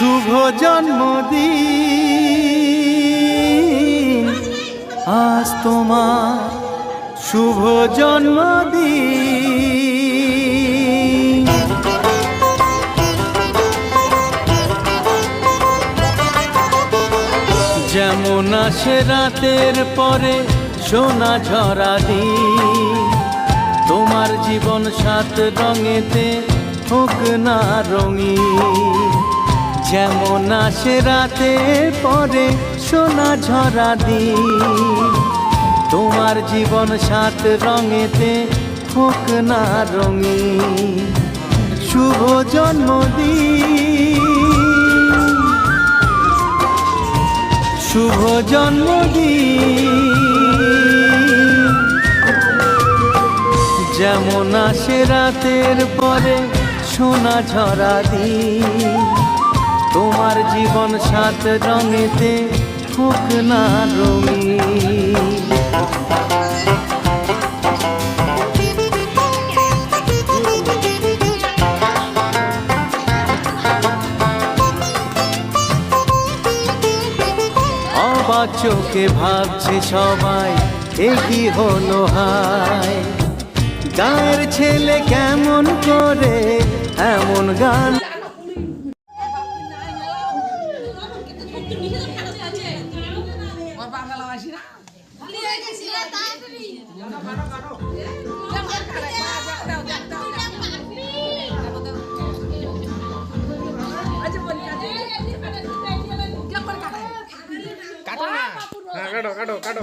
শুভ জন্মদিন আজ তোমার শুভ জন্মদিন। যেমন আসে রাতের পরে সোনা ঝরা দিন, তোমার জীবন সাত রঙেতে হোক না রঙিন। যেমন আসে রাতের পরে সোনা ঝরা দিন, তোমার জীবন সাত রঙেতে হোক না রঙিন। শুভ জন্মদিন, শুভ জন্মদিন। যেমন আসে রাতের পরে সোনা ঝরা দিন, তোমার জীবন সাত রঙেতে হোক না রঙিন। অবাক চোখে ভাবছে সবাই এ কি হলো হায়, গায়ের ছেলে কেমন করে এমন গান। কাটো না, কাটো কাটো কাটো।